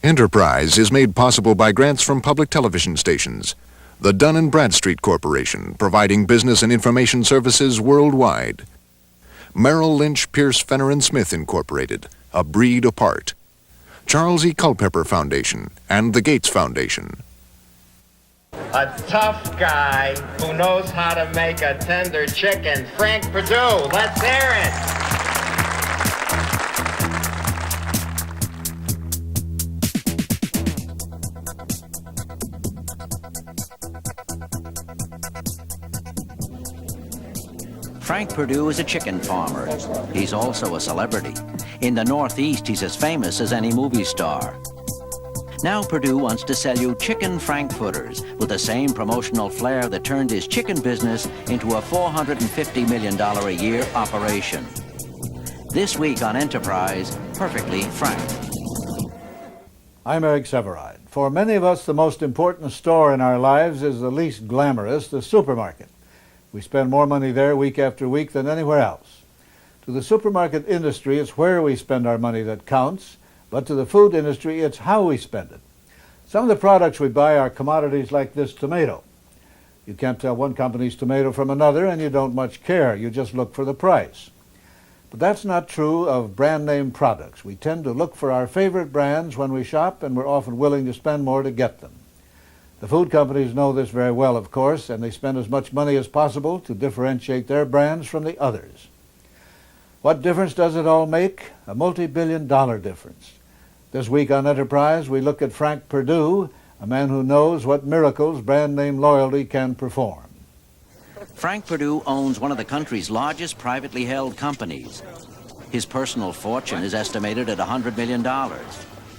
Enterprise is made possible by grants from public television stations. The Dun & Bradstreet Corporation, providing business and information services worldwide. Merrill Lynch, Pierce, Fenner & Smith Incorporated, a breed apart. Charles E. Culpeper Foundation and the Gates Foundation. A tough guy who knows how to make a tender chicken, Frank Perdue. Let's hear it. Frank Perdue is a chicken farmer. He's also a celebrity. In the Northeast, he's as famous as any movie star. Now Perdue wants to sell you chicken frankfurters with the same promotional flair that turned his chicken business into a $450 million a year operation. This week on Enterprise, Perfectly Frank. I'm Eric Severide. For many of us, the most important store in our lives is the least glamorous, the supermarket. We spend more money there week after week than anywhere else. To the supermarket industry, it's where we spend our money that counts, but to the food industry, it's how we spend it. Some of the products we buy are commodities like this tomato. You can't tell one company's tomato from another, and you don't much care. You just look for the price. But that's not true of brand name products. We tend to look for our favorite brands when we shop, and we're often willing to spend more to get them. The food companies know this very well, of course, and they spend as much money as possible to differentiate their brands from the others. What difference does it all make? A multi-billion-dollar difference. This week on Enterprise, we look at Frank Perdue, a man who knows what miracles brand name loyalty can perform. Frank Perdue owns one of the country's largest privately held companies. His personal fortune is estimated at $100 million,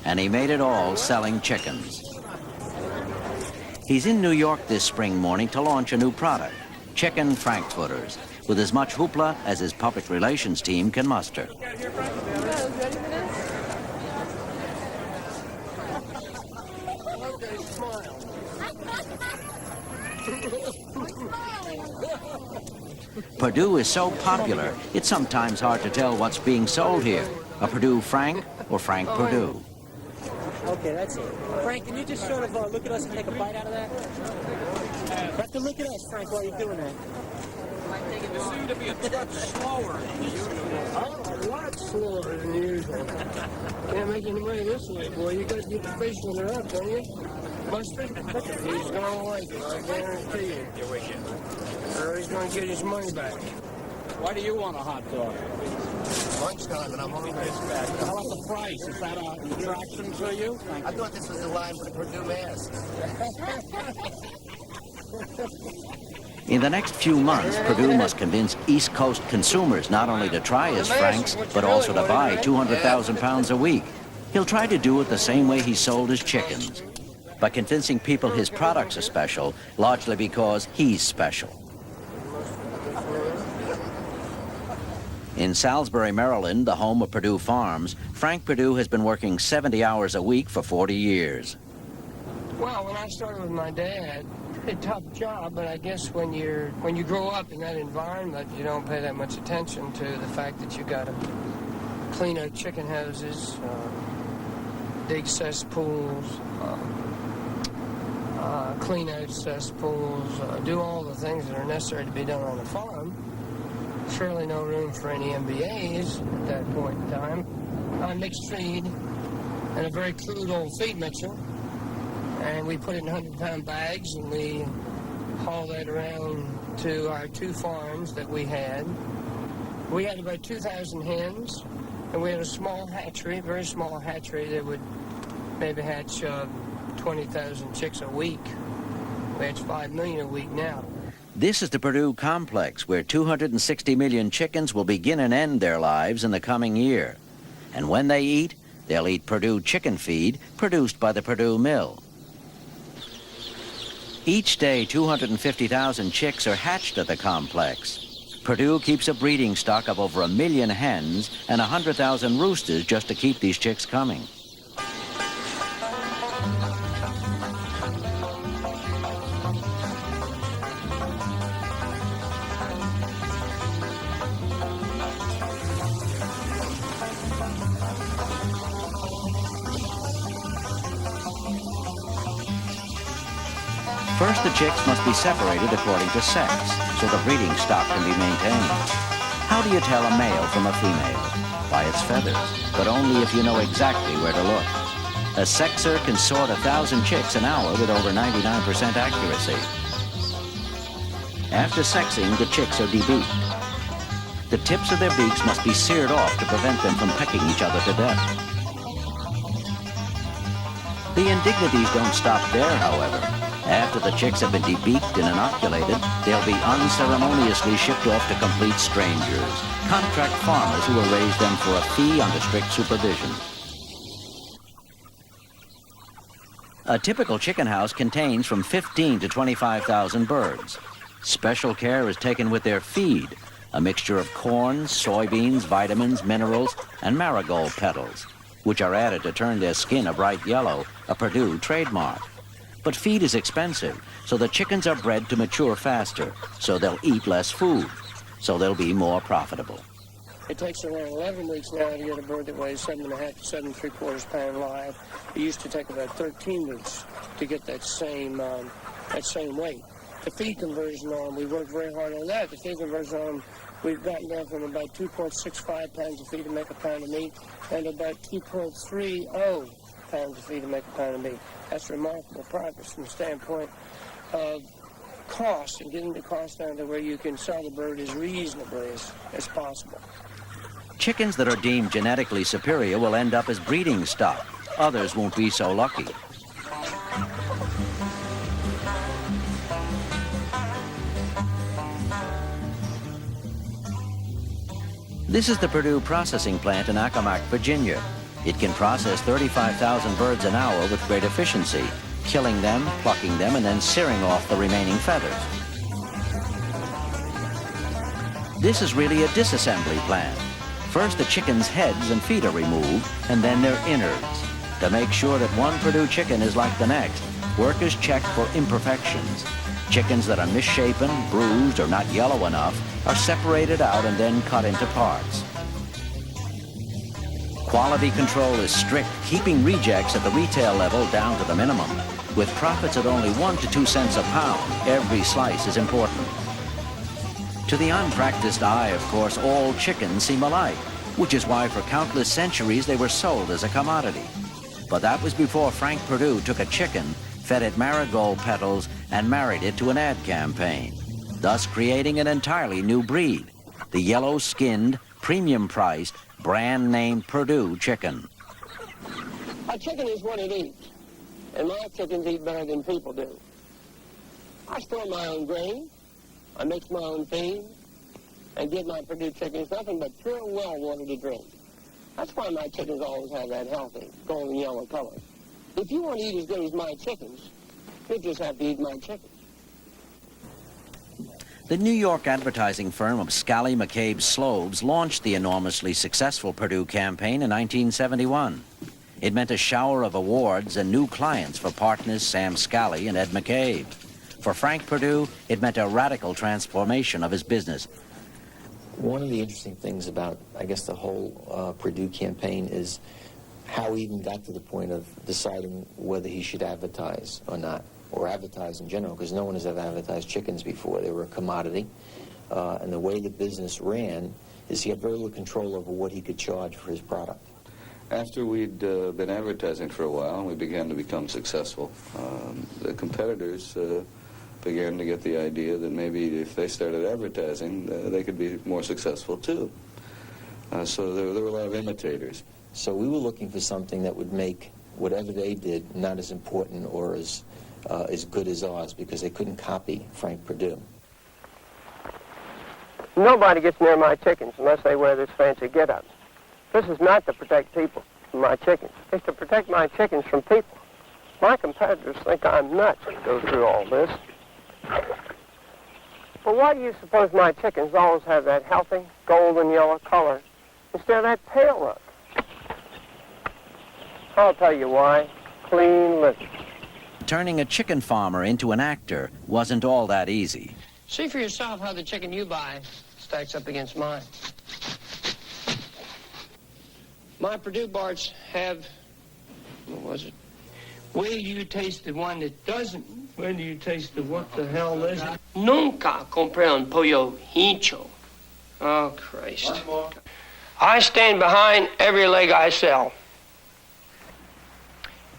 and he made it all selling chickens. He's in New York this spring morning to launch a new product, chicken frankfurters, with as much hoopla as his public relations team can muster. Perdue is so popular, it's sometimes hard to tell what's being sold here, a Perdue Frank or Frank Perdue. Okay, that's it. Frank, can you just sort of look at us and take a bite out of that? You have to look at us, Frank, while you're doing that. You seem to be a touch slower than usual. Oh, a lot slower than usual. Can't make any money this way, boy. You got to get the fish when they're up, don't you? Mustard? He's gonna like it, I guarantee you. You wish it. Or he's gonna get his money back. Why do you want a hot dog? Lunchtime, and I'm hungry. How about the price? Is that an attraction to you? I thought this was the line for the Perdue mask. In the next few months, Perdue must convince East Coast consumers not only to try his Franks, but also to buy 200,000 pounds a week. He'll try to do it the same way he sold his chickens, by convincing people his products are special, largely because he's special. In Salisbury, Maryland, the home of Perdue Farms, Frank Perdue has been working 70 hours a week for 40 years. Well, when I started with my dad, a tough job, but I guess when you grow up in that environment, you don't pay that much attention to the fact that you got to clean out chicken houses, dig cesspools, clean out cesspools, do all the things that are necessary to be done on the farm. Surely no room for any MBAs at that point in time. Mixed feed and a very crude old feed mixer. And we put it in 100-pound bags and we haul that around to our two farms that we had. We had about 2,000 hens, and we had a small hatchery, very small hatchery that would maybe hatch 20,000 chicks a week. We hatch 5 million a week now. This is the Perdue complex, where 260 million chickens will begin and end their lives in the coming year. And when they eat, they'll eat Perdue chicken feed produced by the Perdue mill. Each day, 250,000 chicks are hatched at the complex. Perdue keeps a breeding stock of over 1 million hens and 100,000 roosters just to keep these chicks coming. First, the chicks must be separated according to sex, so the breeding stock can be maintained. How do you tell a male from a female? By its feathers, but only if you know exactly where to look. A sexer can sort 1,000 chicks an hour with over 99% accuracy. After sexing, the chicks are debeaked. The tips of their beaks must be seared off to prevent them from pecking each other to death. The indignities don't stop there, however. After the chicks have been debeaked and inoculated, they'll be unceremoniously shipped off to complete strangers, contract farmers who will raise them for a fee under strict supervision. A typical chicken house contains from 15 to 25,000 birds. Special care is taken with their feed, a mixture of corn, soybeans, vitamins, minerals, and marigold petals, which are added to turn their skin a bright yellow, a Perdue trademark. But feed is expensive, so the chickens are bred to mature faster, so they'll eat less food, so they'll be more profitable. It takes around 11 weeks now to get a bird that weighs 7.5 to 7 3/4 pounds live. It used to take about 13 weeks to get that same weight. The feed conversion on, we worked very hard on that. The feed conversion on, we've gotten down from about 2.65 pounds of feed to make a pound of meat, and about 2.30 pounds of feed to make a pound of meat. That's remarkable progress from the standpoint of cost and getting the cost down to where you can sell the bird as reasonably as possible. Chickens that are deemed genetically superior will end up as breeding stock. Others won't be so lucky. This is the Perdue processing plant in Accomack, Virginia. It can process 35,000 birds an hour with great efficiency, killing them, plucking them, and then searing off the remaining feathers. This is really a disassembly plant. First, the chicken's heads and feet are removed, and then their innards. To make sure that one Perdue chicken is like the next, workers check for imperfections. Chickens that are misshapen, bruised, or not yellow enough are separated out and then cut into parts. Quality control is strict, keeping rejects at the retail level down to the minimum. With profits at only 1 to 2 cents a pound, every slice is important. To the unpracticed eye, of course, all chickens seem alike, which is why for countless centuries they were sold as a commodity. But that was before Frank Perdue took a chicken, fed it marigold petals, and married it to an ad campaign, thus creating an entirely new breed, the yellow-skinned, premium-priced, brand-name Perdue chicken. A chicken is what it eats, and my chickens eat better than people do. I store my own grain, I mix my own feed, and give my Perdue chickens nothing but pure well water to drink. That's why my chickens always have that healthy golden yellow color. If you want to eat as good as my chickens, you just have to eat my chickens. The New York advertising firm of Scally, McCabe, Sloves launched the enormously successful Perdue campaign in 1971. It meant a shower of awards and new clients for partners Sam Scally and Ed McCabe. For Frank Perdue, it meant a radical transformation of his business. One of the interesting things about, I guess, the whole Perdue campaign is how he even got to the point of deciding whether he should advertise or not, or advertise in general, because no one has ever advertised chickens before. They were a commodity, and the way the business ran is he had very little control over what he could charge for his product. After we'd been advertising for a while and we began to become successful, the competitors began to get the idea that maybe if they started advertising, they could be more successful too. So there were a lot of imitators. So we were looking for something that would make whatever they did not as important or as good as ours, because they couldn't copy Frank Perdue. Nobody gets near my chickens unless they wear this fancy get-up. This is not to protect people from my chickens. It's to protect my chickens from people. My competitors think I'm nuts to go through all this. But why do you suppose my chickens always have that healthy golden yellow color instead of that pale look? I'll tell you why. Clean living. Turning a chicken farmer into an actor wasn't all that easy. See for yourself how the chicken you buy stacks up against mine. My Perdue Barts have, what was it? Wait till you taste the one that doesn't. Wait till you taste the what the hell is it? Nunca compré un pollo hincho. Oh, Christ. I stand behind every leg I sell.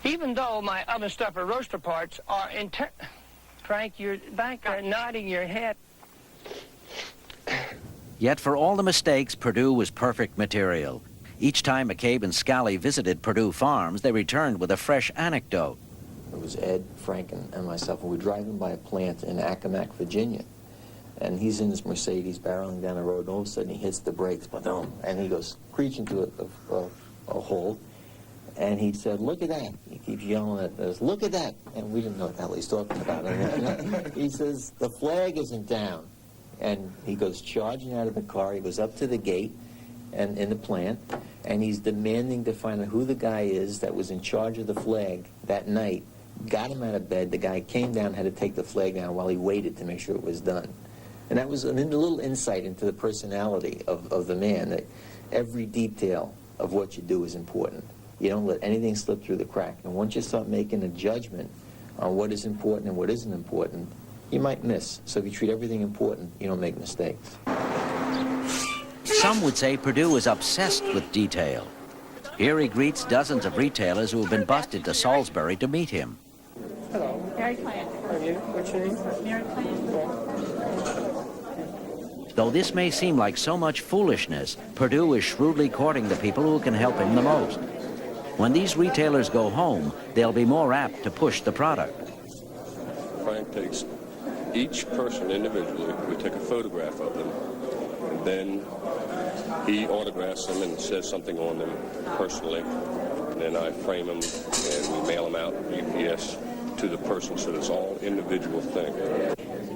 Even though my oven stuffer roaster parts are Frank, you're back there nodding your head. Yet for all the mistakes, Perdue was perfect material. Each time McCabe and Scally visited Perdue Farms, they returned with a fresh anecdote. It was Ed, Frank, and myself, and we're driving by a plant in Accomack, Virginia. And he's in his Mercedes barreling down the road, and all of a sudden he hits the brakes, ba-dum, and he goes screeching to a halt. And he said, "Look at that." He keeps yelling at us, "Look at that." And we didn't know what the hell he's talking about. And he says, "The flag isn't down." And he goes charging out of the car. He goes up to the gate and in the plant, and he's demanding to find out who the guy is that was in charge of the flag that night. Got him out of bed. The guy came down, had to take the flag down while he waited to make sure it was done. And that was a little insight into the personality of the man, that every detail of what you do is important. You don't let anything slip through the crack. And once you start making a judgment on what is important and what isn't important, you might miss. So if you treat everything important, you don't make mistakes. Some would say Perdue is obsessed with detail. Here he greets dozens of retailers who have been busted to Salisbury to meet him. Hello. Mary Plant. How are you? What's your name? Mary Plant. Though this may seem like so much foolishness, Perdue is shrewdly courting the people who can help him the most. When these retailers go home, they'll be more apt to push the product. Frank takes each person individually. We take a photograph of them, and then he autographs them and says something on them personally. And then I frame them and we mail them out UPS to the person, so it's all individual thing.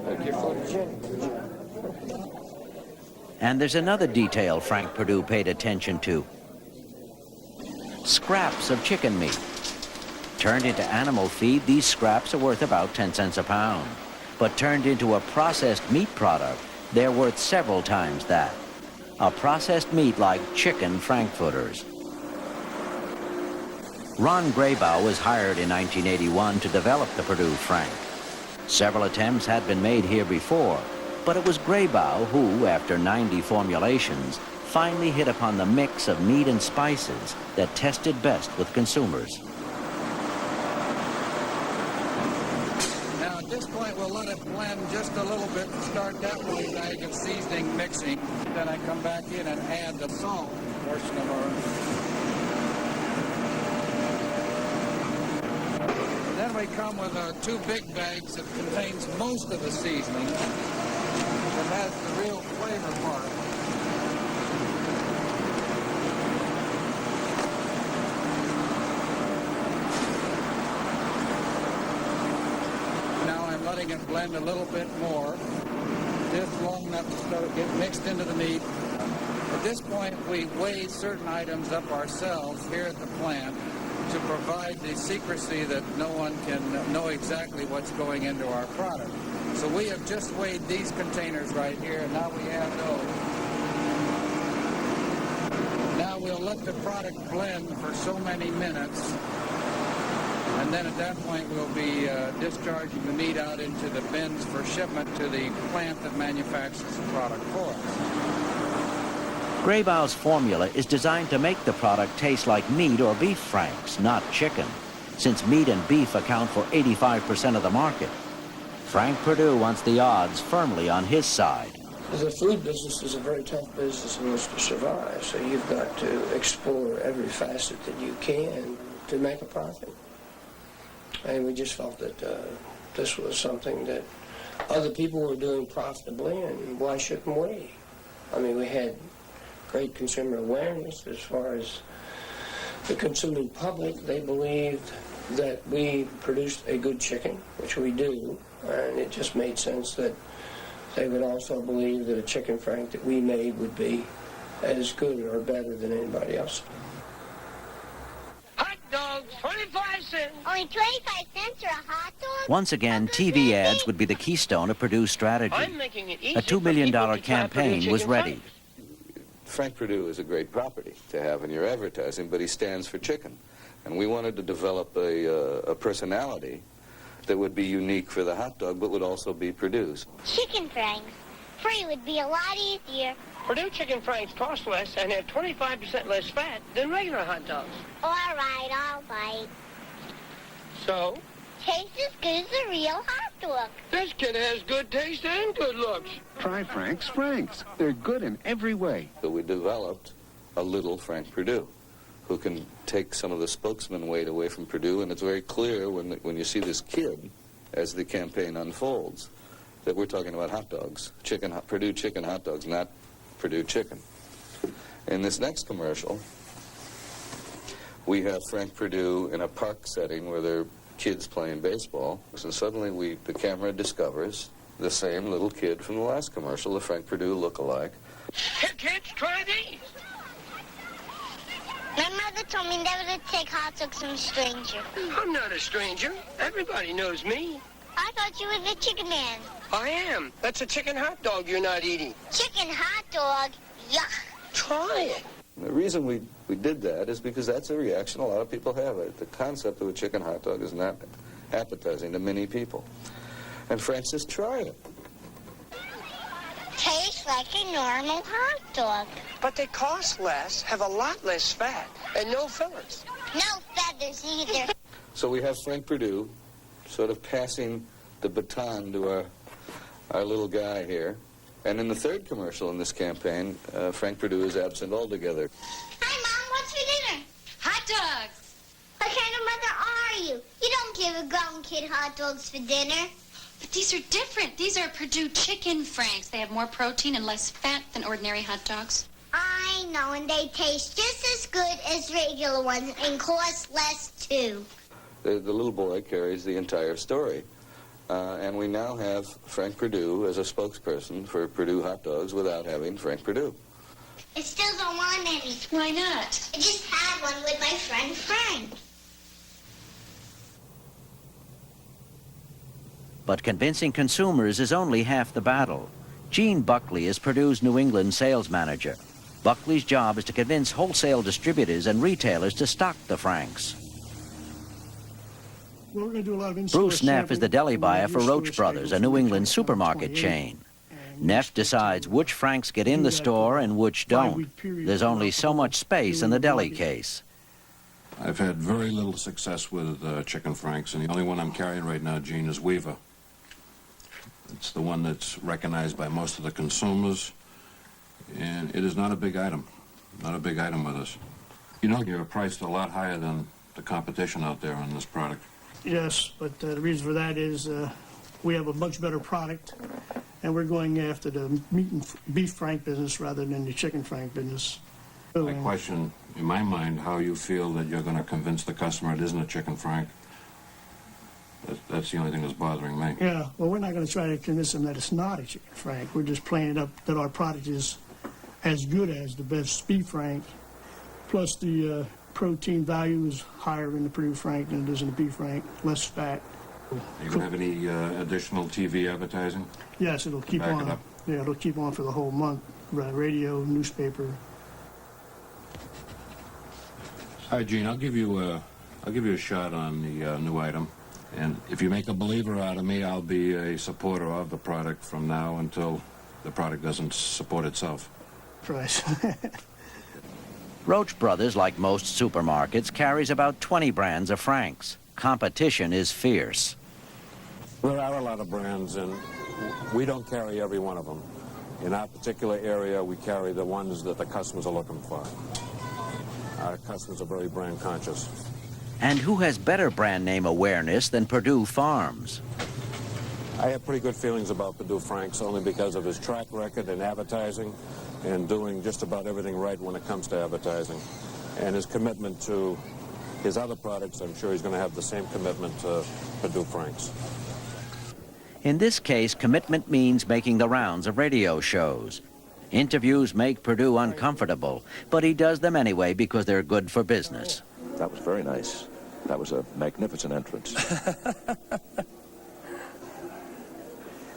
Thank you for the gin. And there's another detail Frank Perdue paid attention to. Scraps of chicken meat. Turned into animal feed, these scraps are worth about 10 cents a pound. But turned into a processed meat product, they're worth several times that. A processed meat like chicken frankfurters. Ron Graybow was hired in 1981 to develop the Perdue Frank. Several attempts had been made here before, but it was Graybow who, after 90 formulations, finally hit upon the mix of meat and spices that tested best with consumers. Now at this point we'll let it blend just a little bit to start that one bag of seasoning mixing. Then I come back in and add the salt portion of our... Then we come with 2 big bags that contains most of the seasoning. That has the real flavor part. Now I'm letting it blend a little bit more, just long enough to get mixed into the meat. At this point, we weigh certain items up ourselves here at the plant to provide the secrecy that no one can know exactly what's going into our product. So we have just weighed these containers right here, and now we have those. Now we'll let the product blend for so many minutes, and then at that point we'll be discharging the meat out into the bins for shipment to the plant that manufactures the product for us. Graybow's formula is designed to make the product taste like meat or beef franks, not chicken, since meat and beef account for 85% of the market. Frank Perdue wants the odds firmly on his side. The food business is a very tough business in which to survive, so you've got to explore every facet that you can to make a profit. And we just felt that this was something that other people were doing profitably, and why shouldn't we? I mean, we had great consumer awareness as far as the consuming public. They believed that we produced a good chicken, which we do, and it just made sense that they would also believe that a chicken frank that we made would be as good or better than anybody else. Hot dogs, 25 cents. Only 25 cents for a hot dog? Once again, TV ads would be the keystone of Purdue's strategy. I'm making it easy A $2 million campaign was ready. Frank Perdue is a great property to have in your advertising, but he stands for chicken. And we wanted to develop a personality that would be unique for the hot dog, but would also be Purdue's. Chicken Franks. Free would be a lot easier. Perdue Chicken Franks cost less and have 25% less fat than regular hot dogs. All right, I'll bite. So? Tastes as good as a real hot dog. This kid has good taste and good looks. Try Frank's Franks. They're good in every way. So we developed a little Frank Perdue, who can take some of the spokesman weight away from Perdue, and it's very clear when you see this kid, as the campaign unfolds, that we're talking about hot dogs, Perdue chicken hot dogs, not Perdue chicken. In this next commercial, we have Frank Perdue in a park setting where there are kids playing baseball, and suddenly the camera discovers the same little kid from the last commercial, the Frank Perdue look-alike. Hey, kids, try these. My mother told me never to take hot dogs from a stranger. I'm not a stranger. Everybody knows me. I thought you were the chicken man. I am. That's a chicken hot dog you're not eating. Chicken hot dog? Yuck. Try it. The reason we did that is because that's a reaction a lot of people have. The concept of a chicken hot dog is not appetizing to many people. And Frank says, try it. Tastes like a normal hot dog. But they cost less, have a lot less fat, and no fillers. No feathers either. So we have Frank Perdue sort of passing the baton to our little guy here. And in the third commercial in this campaign, Frank Perdue is absent altogether. Hi, Mom. What's for dinner? Hot dogs. What kind of mother are you? You don't give a grown kid hot dogs for dinner. But these are different. These are Perdue Chicken Franks. They have more protein and less fat than ordinary hot dogs. I know, and they taste just as good as regular ones and cost less, too. The little boy carries the entire story. And we now have Frank Perdue as a spokesperson for Perdue hot dogs without having Frank Perdue. I still don't want any. Why not? I just had one with my friend Frank. But convincing consumers is only half the battle. Gene Buckley is Perdue's New England sales manager. Buckley's job is to convince wholesale distributors and retailers to stock the Franks. Well, we're going to do a lot of Bruce Neff is the deli buyer for Roach Brothers, a New England supermarket chain. Neff decides which Franks get in the store and which don't. There's only so much space in the deli case. I've had very little success with chicken Franks, and the only one I'm carrying right now, Gene, is Weaver. It's the one that's recognized by most of the consumers, and it is not a big item. Not a big item with us. You know, you're priced a lot higher than the competition out there on this product. Yes, but the reason for that is we have a much better product, and we're going after the meat and beef Frank business rather than the chicken Frank business. I question, in my mind, how you feel that you're going to convince the customer it isn't a chicken Frank. That's the only thing that's bothering me. Yeah, well, we're not going to try to convince them that it's not a chicken Frank. We're just playing it up that our product is as good as the best beef Frank, plus the protein value is higher in the Perdue Frank than it is in the beef Frank, less fat. Are you going to have any additional TV advertising? Yes, it'll keep Back on. it up. Yeah, it'll keep on for the whole month. Radio, newspaper. All right, Gene, I'll give you a shot on the new item. And if you make a believer out of me, I'll be a supporter of the product from now until the product doesn't support itself. Price. Roach Brothers, like most supermarkets, carries about 20 brands of Franks. Competition is fierce. There are a lot of brands, and we don't carry every one of them. In our particular area, we carry the ones that the customers are looking for. Our customers are very brand conscious. And who has better brand name awareness than Perdue Farms? I have pretty good feelings about Perdue Franks only because of his track record in advertising and doing just about everything right when it comes to advertising. And his commitment to his other products, I'm sure he's going to have the same commitment to Perdue Franks. In this case, commitment means making the rounds of radio shows. Interviews make Perdue uncomfortable, but he does them anyway because they're good for business. That was very nice. That was a magnificent entrance.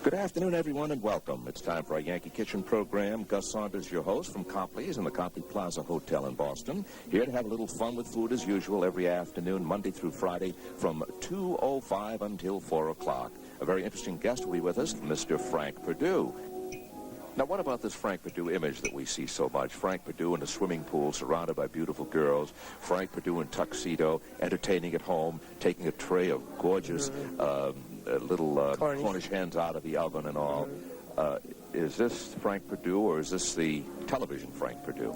Good afternoon, everyone, and welcome. It's time for our Yankee Kitchen program. Gus Saunders, your host from Copley's in the Copley Plaza Hotel in Boston. Here to have a little fun with food as usual every afternoon, Monday through Friday, from 2:05 until 4 o'clock. A very interesting guest will be with us, Mr. Frank Perdue. Now, what about this Frank Perdue image that we see so much? Frank Perdue in a swimming pool surrounded by beautiful girls. Frank Perdue in tuxedo, entertaining at home, taking a tray of gorgeous little Cornish hens out of the oven and all. Is this Frank Perdue, or is this the television Frank Perdue?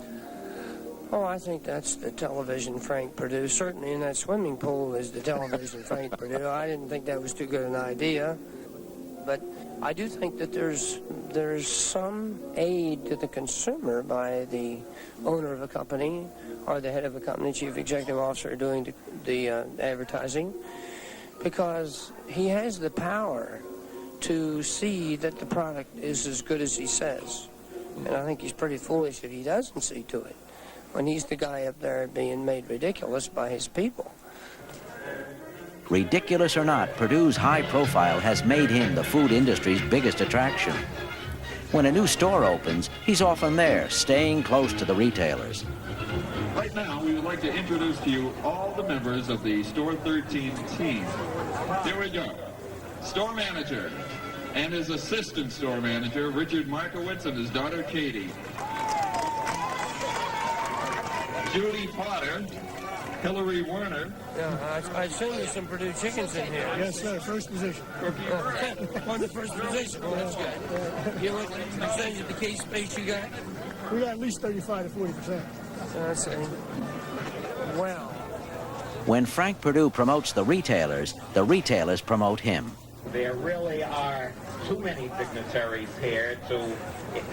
Oh, I think that's the television Frank Perdue. Certainly in that swimming pool is the television Frank Perdue. I didn't think that was too good an idea. But I do think that there's some aid to the consumer by the owner of a company or the head of a company, chief executive officer, doing the advertising, because he has the power to see that the product is as good as he says. And I think he's pretty foolish if he doesn't see to it, when he's the guy up there being made ridiculous by his people. Ridiculous or not, Perdue's high profile has made him the food industry's biggest attraction. When a new store opens, he's often there, staying close to the retailers. Right now, we would like to introduce to you all the members of the Store 13 team. Here we go. Store manager and his assistant store manager, Richard Markowitz, and his daughter, Katie. Judy Potter, Hillary Werner. Yeah, I assume there's some Perdue chickens in here. Yes, sir. First position. On the first position. Well, that's good. You know what percentage of the case space you got? We got at least 35 to 40%. I see. Well. When Frank Perdue promotes the retailers promote him. There really are too many dignitaries here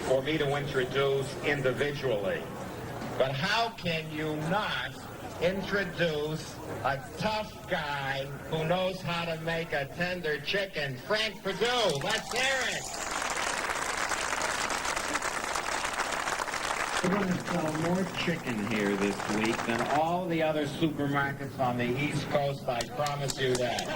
for me to introduce individually. But how can you not introduce a tough guy who knows how to make a tender chicken, Frank Perdue? Let's hear it. We're going to sell more chicken here this week than all the other supermarkets on the East Coast, I promise you that.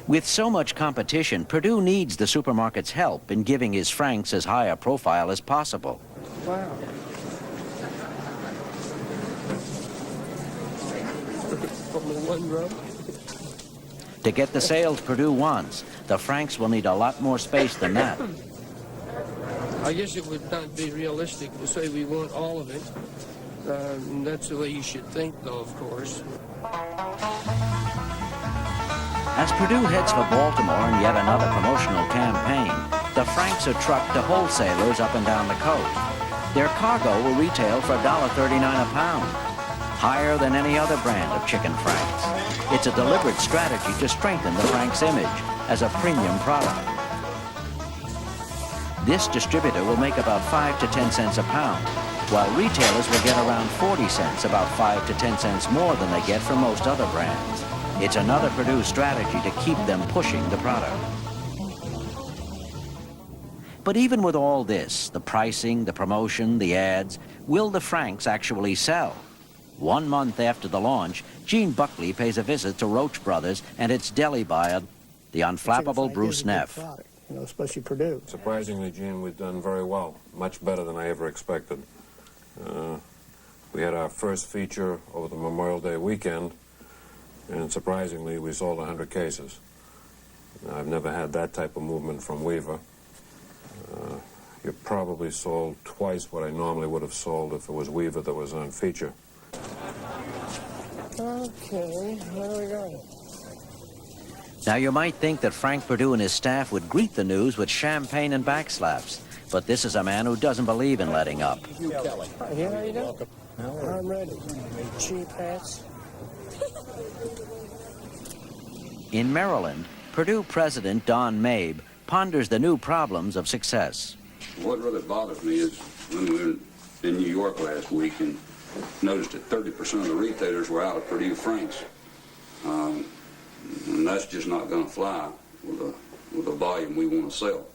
With so much competition, Perdue needs the supermarket's help in giving his Franks as high a profile as possible. Wow. To get the sales Perdue wants, the Franks will need a lot more space than that. I guess it would not be realistic to say we want all of it. That's the way you should think, though, of course. As Perdue heads for Baltimore in yet another promotional campaign, the Franks are trucked to wholesalers up and down the coast. Their cargo will retail for $1.39 a pound, higher than any other brand of chicken Franks. It's a deliberate strategy to strengthen the Franks image as a premium product. This distributor will make about 5 to 10 cents a pound, while retailers will get around 40 cents, about 5 to 10 cents more than they get from most other brands. It's another Perdue strategy to keep them pushing the product. But even with all this, the pricing, the promotion, the ads, will the Franks actually sell? 1 month after the launch, Gene Buckley pays a visit to Roach Brothers and its deli buyer, the unflappable Bruce Neff. You know, especially Perdue. Surprisingly, Gene, we've done very well. Much better than I ever expected. We had our first feature over the Memorial Day weekend, and surprisingly, we sold 100 cases. I've never had that type of movement from Weaver. You probably sold twice what I normally would have sold if it was Weaver that was on feature. Okay, where we going? Now, you might think that Frank Perdue and his staff would greet the news with champagne and backslaps, but this is a man who doesn't believe in letting up. You, Kelly. Here, how you doing? I'm ready. Cheap hats. In Maryland, Perdue President Don Mabe ponders the new problems of success. What really bothers me is when we were in New York last week and noticed that 30% of the retailers were out of Perdue Franks. And that's just not going to fly with the volume we want to sell.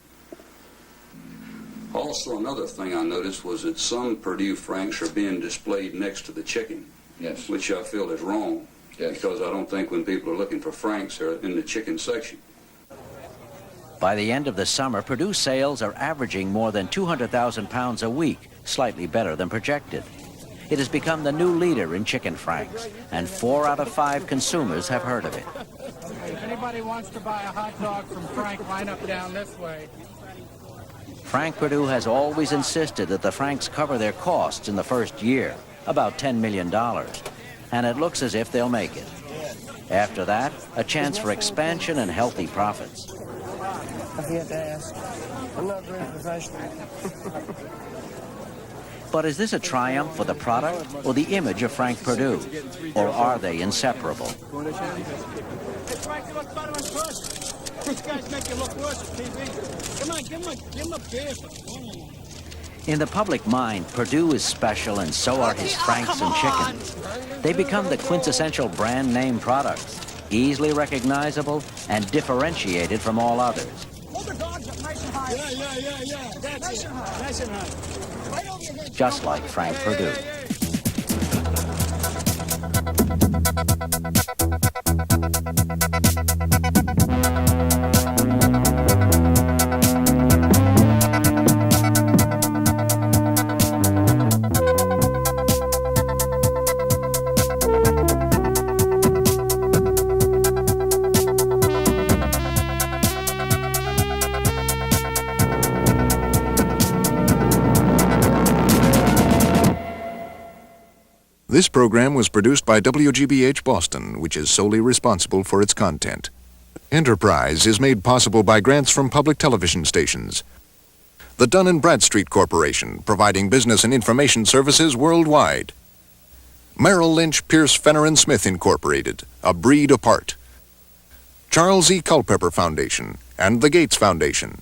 Also, another thing I noticed was that some Perdue Franks are being displayed next to the chicken. Yes. Which I feel is wrong. Yes. Because I don't think when people are looking for Franks, they're in the chicken section. By the end of the summer, Perdue sales are averaging more than 200,000 pounds a week, slightly better than projected. It has become the new leader in chicken franks, and 4 out of 5 consumers have heard of it. If anybody wants to buy a hot dog from Frank, line up down this way. Frank Perdue has always insisted that the Franks cover their costs in the first year, about $10 million, and it looks as if they'll make it. After that, a chance for expansion and healthy profits. If you had to ask, I'm not very professional. But is this a triumph for the product or the image of Frank Perdue? Or are they inseparable? Hey, Frank, you look better in person. These guys make you look worse on TV. Come on, give him a beer. In the public mind, Perdue is special, and so are his franks and chickens. They become the quintessential brand name product, easily recognizable and differentiated from all others. Hold the dogs up nice and high. Yeah. That's nice and high. Nice and high. Right over your head. Just like Frank Perdue. This program was produced by WGBH Boston, which is solely responsible for its content. Enterprise is made possible by grants from public television stations. The Dun & Bradstreet Corporation, providing business and information services worldwide. Merrill Lynch, Pierce, Fenner & Smith Incorporated, a breed apart. Charles E. Culpeper Foundation and the Gates Foundation.